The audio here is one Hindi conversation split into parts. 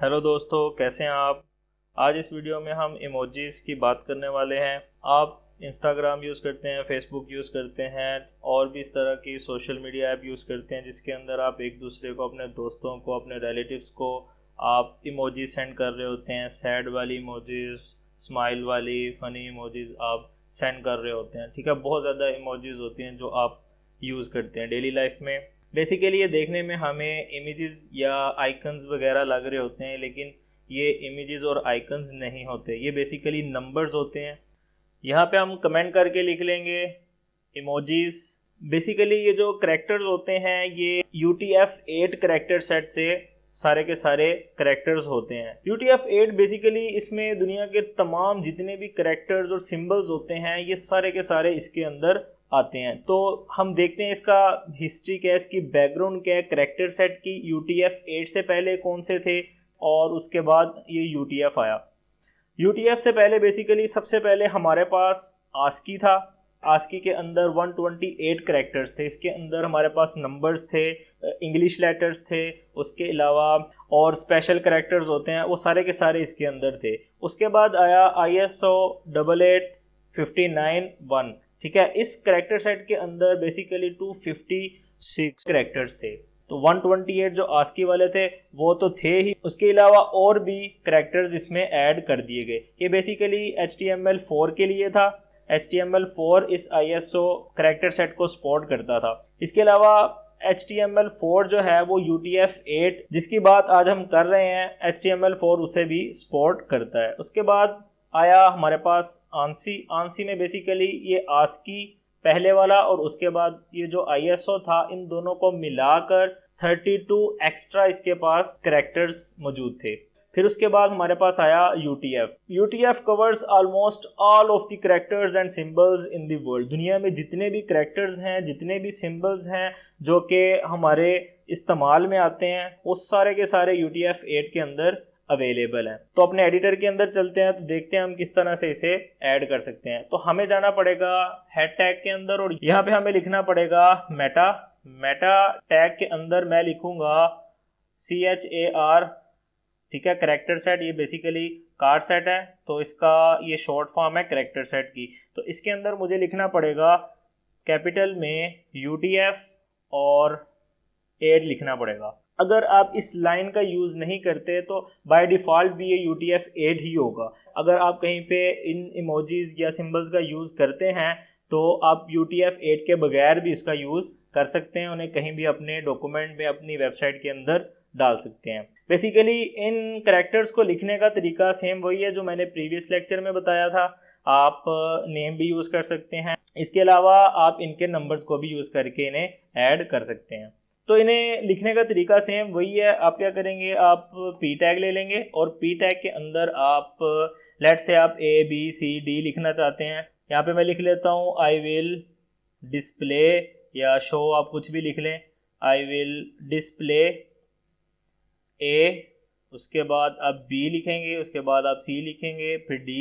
हेलो दोस्तों, कैसे हैं आप। आज इस वीडियो में हम इमोजीज़ की बात करने वाले हैं। आप इंस्टाग्राम यूज़ करते हैं, फेसबुक यूज़ करते हैं और भी इस तरह की सोशल मीडिया ऐप यूज़ करते हैं जिसके अंदर आप एक दूसरे को, अपने दोस्तों को, अपने रिलेटिव्स को आप इमोजी सेंड कर रहे होते हैं। सैड वाली इमोजीज़, स्माइल वाली, फ़नी इमोजीज़ आप सेंड कर रहे होते हैं। ठीक है, बहुत ज़्यादा इमोजीज़ होती हैं जो आप यूज़ करते हैं डेली लाइफ में। बेसिकली ये देखने में हमें इमेजेस या आइकन्स वगैरह लग रहे होते हैं, लेकिन ये इमेजेस और आइकन्स नहीं होते, ये बेसिकली नंबर्स होते हैं। यहाँ पे हम कमेंट करके लिख लेंगे इमोजीज। बेसिकली ये जो करेक्टर्स होते हैं ये UTF-8 करेक्टर सेट से सारे के सारे करेक्टर्स होते हैं। UTF-8 बेसिकली इसमें दुनिया के तमाम जितने भी करेक्टर्स और सिंबल्स होते हैं ये सारे के सारे इसके अंदर आते हैं। तो हम देखते हैं इसका हिस्ट्री क्या है, इसकी बैकग्राउंड क्या है, करेक्टर सेट की UTF-8 से पहले कौन से थे और उसके बाद ये UTF आया। UTF से पहले बेसिकली सबसे पहले हमारे पास आस्की था। आस्की के अंदर 128 करेक्टर्स थे। इसके अंदर हमारे पास नंबर्स थे, इंग्लिश लेटर्स थे, उसके अलावा और स्पेशल करेक्टर्स होते हैं वो सारे के सारे इसके अंदर थे। उसके बाद आया ISO 8859-1। ठीक है, इस करेक्टर सेट के अंदर बेसिकली 256 करेक्टर्स थे। तो 128 जो आस्की वाले थे वो तो थे ही, उसके अलावा और भी करेक्टर्स इसमें ऐड कर दिए गए। ये बेसिकली HTML4 के लिए था। HTML4 इस ISO करेक्टर सेट को सपोर्ट करता था। इसके अलावा HTML4 जो है वो UTF-8 जिसकी बात आज हम कर रहे हैं, HTML4 उसे भी सपोर्ट करता है। उसके बाद आया हमारे पास आंसी में बेसिकली ये आस्की पहले वाला और उसके बाद ये जो ISO था, इन दोनों को मिलाकर 32 एक्स्ट्रा इसके पास करेक्टर्स मौजूद थे। फिर उसके बाद हमारे पास आया UTF covers almost all of the characters and symbols in the world. दुनिया में जितने भी करेक्टर्स हैं, जितने भी सिंबल्स हैं जो कि हमारे इस्तेमाल में आते हैं, वो सारे के सारे UTF-8 के अंदर अवेलेबल है। तो अपने एडिटर के अंदर चलते हैं तो देखते हैं हम किस तरह से इसे ऐड कर सकते हैं। तो हमें जाना पड़ेगा हेड टैग के अंदर और यहाँ पे हमें लिखना पड़ेगा मेटा टैग के अंदर मैं लिखूंगा CHAR। ठीक है, करेक्टर सेट, ये बेसिकली कार्ड सेट है तो इसका ये शॉर्ट फॉर्म है करेक्टर सेट की। तो इसके अंदर मुझे लिखना पड़ेगा कैपिटल में UTF और 8 लिखना पड़ेगा। अगर आप इस लाइन का यूज़ नहीं करते तो बाय डिफ़ॉल्ट भी ये UTF-8 ही होगा। अगर आप कहीं पे इन इमोजीज़ या सिंबल्स का यूज़ करते हैं तो आप UTF-8 के बगैर भी इसका यूज़ कर सकते हैं, उन्हें कहीं भी अपने डॉक्यूमेंट में, अपनी वेबसाइट के अंदर डाल सकते हैं। बेसिकली इन करेक्टर्स को लिखने का तरीका सेम वही है जो मैंने प्रीवियस लेक्चर में बताया था। आप नेम भी यूज़ कर सकते हैं, इसके अलावा आप इनके नंबर्स को भी यूज़ करके इन्हें ऐड कर सकते हैं। तो इन्हें लिखने का तरीका सेम वही है। आप क्या करेंगे, आप P टैग ले लेंगे और P टैग के अंदर आप लेट से आप ABCD लिखना चाहते हैं। यहाँ पे मैं लिख लेता हूँ आई विल डिस्प्ले या शो, आप कुछ भी लिख लें। आई विल डिस्प्ले A, उसके बाद आप B लिखेंगे, उसके बाद आप C लिखेंगे, फिर D,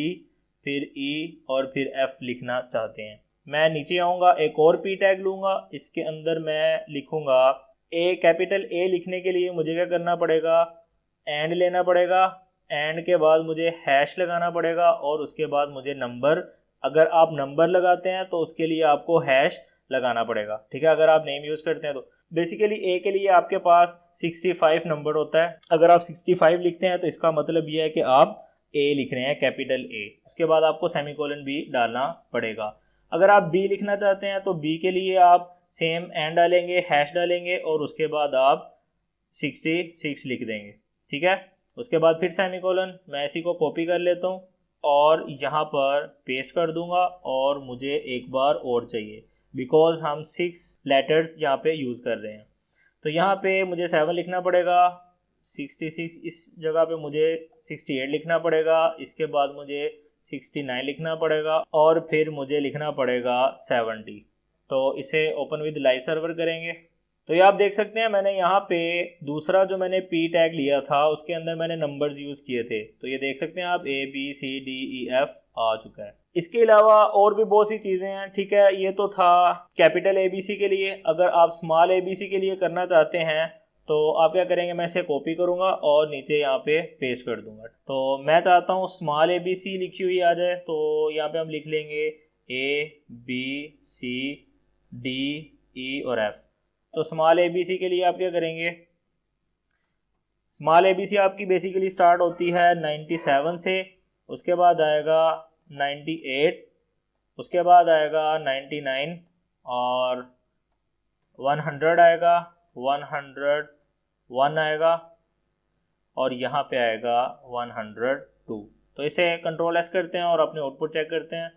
फिर E और फिर F लिखना चाहते हैं। मैं नीचे आऊँगा, एक और P टैग लूँगा, इसके अंदर मैं लिखूँगा कैपिटल A लिखने के लिए मुझे क्या करना पड़ेगा, एंड लेना पड़ेगा। एंड के बाद मुझे हैश लगाना पड़ेगा और उसके बाद मुझे नंबर, अगर आप नंबर लगाते हैं तो उसके लिए आपको हैश लगाना पड़ेगा। ठीक है, अगर आप नेम यूज़ करते हैं तो बेसिकली A के लिए आपके पास 65 नंबर होता है। अगर आप 65 लिखते हैं तो इसका मतलब यह है कि आप A लिख रहे हैं, कैपिटल A। उसके बाद आपको सेमीकोलन भी डालना पड़ेगा। अगर आप B लिखना चाहते हैं तो B के लिए आप सेम एंड डालेंगे, हैश डालेंगे और उसके बाद आप 66 लिख देंगे। ठीक है, उसके बाद फिर सेमीकोलन। मैं इसी को कॉपी कर लेता हूँ और यहाँ पर पेस्ट कर दूंगा और मुझे एक बार और चाहिए बिकॉज हम 6 लेटर्स यहाँ पे यूज़ कर रहे हैं। तो यहाँ पे मुझे 7 लिखना पड़ेगा, 66 इस जगह पे मुझे 68 लिखना पड़ेगा, इसके बाद मुझे 69 लिखना पड़ेगा और फिर मुझे लिखना पड़ेगा 70। तो इसे ओपन विद लाइव सर्वर करेंगे तो ये आप देख सकते हैं मैंने यहाँ पे दूसरा जो मैंने P टैग लिया था उसके अंदर मैंने नंबर्स यूज़ किए थे। तो ये देख सकते हैं आप ABCDEF आ चुका है। इसके अलावा और भी बहुत सी चीज़ें हैं। ठीक है, ये तो था कैपिटल ABC के लिए। अगर आप स्मॉल ABC के लिए करना चाहते हैं तो आप क्या करेंगे, मैं इसे कॉपी करूँगा और नीचे यहाँ पे पेस्ट कर दूँगा। तो मैं चाहता हूँ स्मॉल ABC लिखी हुई आ जाए, तो यहाँ पे हम लिख लेंगे ABCD और F। तो स्मॉल ABC के लिए आप क्या करेंगे, स्मॉल ABC आपकी बेसिकली स्टार्ट होती है 97 से, उसके बाद आएगा 98, उसके बाद आएगा 99 और 100 आएगा, 101 आएगा और यहाँ पे आएगा 102। तो इसे कंट्रोल S करते हैं और अपने आउटपुट चेक करते हैं।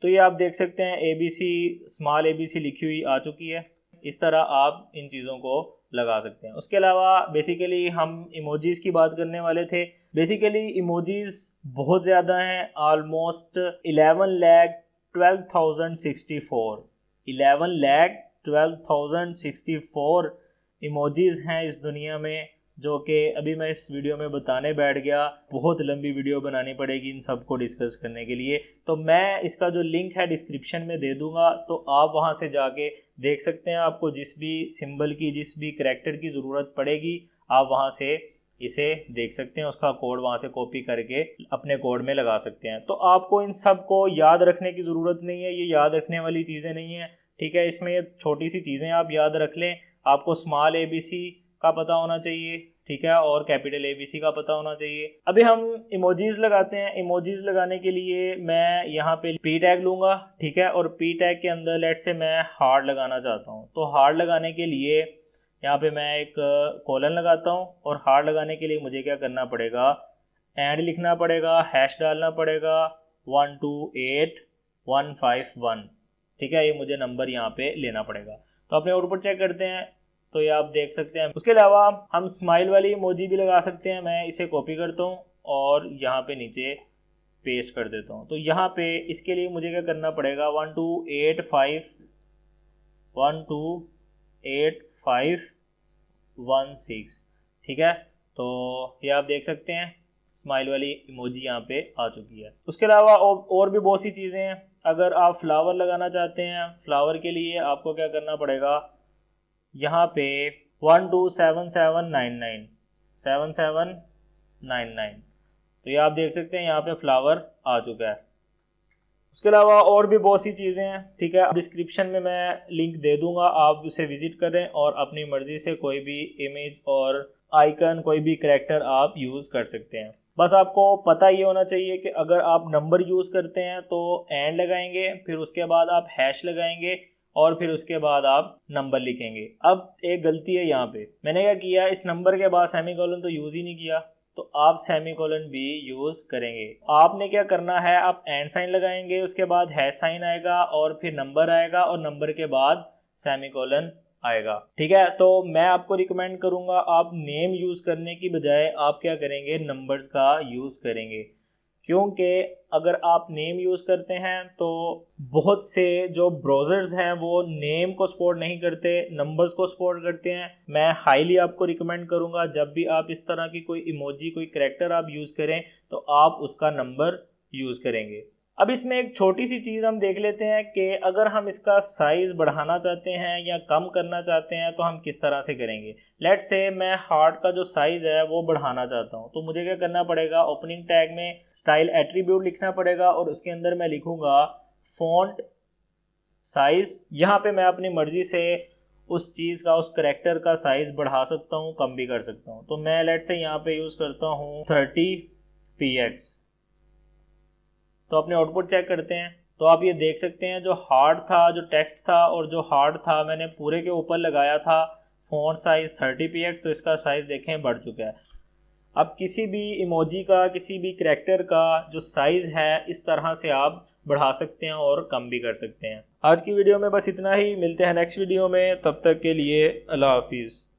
तो ये आप देख सकते हैं ABC स्मॉल ABC लिखी हुई आ चुकी है। इस तरह आप इन चीज़ों को लगा सकते हैं। उसके अलावा बेसिकली हम इमोजीज़ की बात करने वाले थे। बेसिकली इमोजीज़ बहुत ज़्यादा हैं, ऑलमोस्ट 11,12,064 इमोजीज़ हैं इस दुनिया में, जो कि अभी मैं इस वीडियो में बताने बैठ गया, बहुत लंबी वीडियो बनानी पड़ेगी इन सब को डिस्कस करने के लिए। तो मैं इसका जो लिंक है डिस्क्रिप्शन में दे दूंगा, तो आप वहां से जाके देख सकते हैं। आपको जिस भी सिंबल की, जिस भी करैक्टर की ज़रूरत पड़ेगी, आप वहां से इसे देख सकते हैं, उसका कोड वहां से कॉपी करके अपने कोड में लगा सकते हैं। तो आपको इन सब को याद रखने की ज़रूरत नहीं है, ये याद रखने वाली चीज़ें नहीं है, ठीक है। इसमें ये छोटी सी चीज़ें आप याद रख लें। आपको स्मॉल ABC का पता होना चाहिए, ठीक है, और कैपिटल ABC का पता होना चाहिए। अभी हम इमोजीज लगाते हैं। इमोजीज लगाने के लिए मैं यहाँ पे P टैग लूँगा, ठीक है, और P टैग के अंदर लेट से मैं हार्ड लगाना चाहता हूँ। तो हार्ड लगाने के लिए यहाँ पे मैं एक कोलन लगाता हूँ, और हार्ड लगाने के लिए मुझे क्या करना पड़ेगा, एंड लिखना पड़ेगा, हैश डालना पड़ेगा 128151, ठीक है, ये मुझे नंबर यहाँ पे लेना पड़ेगा। तो अपने आउटपुट चेक करते हैं, तो ये आप देख सकते हैं। उसके अलावा हम स्माइल वाली इमोजी भी लगा सकते हैं। मैं इसे कॉपी करता हूँ और यहाँ पे नीचे पेस्ट कर देता हूँ। तो यहाँ पे इसके लिए मुझे क्या करना पड़ेगा, 128516, ठीक है। तो ये आप देख सकते हैं स्माइल वाली इमोजी यहाँ पे आ चुकी है। उसके अलावा और भी बहुत सी चीज़ें हैं। अगर आप फ्लावर लगाना चाहते हैं, फ्लावर के लिए आपको क्या करना पड़ेगा, यहाँ पे 127799, तो ये आप देख सकते हैं यहाँ पे फ्लावर आ चुका है। उसके अलावा और भी बहुत सी चीज़ें हैं, ठीक है। डिस्क्रिप्शन में मैं लिंक दे दूंगा, आप उसे विजिट करें और अपनी मर्जी से कोई भी इमेज और आइकन, कोई भी करैक्टर आप यूज़ कर सकते हैं। बस आपको पता ये होना चाहिए कि अगर आप नंबर यूज़ करते हैं तो एंड लगाएंगे, फिर उसके बाद आप हैश लगाएंगे और फिर उसके बाद आप नंबर लिखेंगे। अब एक गलती है यहाँ पे, मैंने क्या किया, इस नंबर के बाद सेमीकोलन तो यूज़ ही नहीं किया, तो आप सेमीकोलन भी यूज़ करेंगे। आपने क्या करना है, आप एंड साइन लगाएंगे, उसके बाद हैश साइन आएगा और फिर नंबर आएगा और नंबर के बाद सेमीकोलन आएगा, ठीक है। तो मैं आपको रिकमेंड करूंगा, आप नेम यूज़ करने की बजाय आप क्या करेंगे, नंबर्स का यूज़ करेंगे, क्योंकि अगर आप नेम यूज़ करते हैं तो बहुत से जो ब्राउज़र्स हैं वो नेम को सपोर्ट नहीं करते, नंबर्स को सपोर्ट करते हैं। मैं हाईली आपको रिकमेंड करूंगा, जब भी आप इस तरह की कोई इमोजी, कोई करैक्टर आप यूज़ करें तो आप उसका नंबर यूज़ करेंगे। अब इसमें एक छोटी सी चीज़ हम देख लेते हैं कि अगर हम इसका साइज़ बढ़ाना चाहते हैं या कम करना चाहते हैं तो हम किस तरह से करेंगे। लेट्स से मैं हार्ट का जो साइज़ है वो बढ़ाना चाहता हूँ, तो मुझे क्या करना पड़ेगा, ओपनिंग टैग में स्टाइल एट्रीब्यूट लिखना पड़ेगा और उसके अंदर मैं लिखूँगा फॉन्ट साइज़। यहाँ पे मैं अपनी मर्ज़ी से उस चीज़ का, उस करैक्टर का साइज़ बढ़ा सकता हूँ, कम भी कर सकता हूँ। तो मैं लेट्स से यहाँ पे यूज़ करता हूँ 30px। तो अपने आउटपुट चेक करते हैं, तो आप ये देख सकते हैं जो हार्ड था, जो टेक्स्ट था और जो हार्ड था, मैंने पूरे के ऊपर लगाया था फॉन्ट साइज़ 30px, तो इसका साइज़ देखें बढ़ चुका है। अब किसी भी इमोजी का, किसी भी करैक्टर का जो साइज़ है, इस तरह से आप बढ़ा सकते हैं और कम भी कर सकते हैं। आज की वीडियो में बस इतना ही, मिलते हैं नेक्स्ट वीडियो में, तब तक के लिए अल्लाह हाफिज़।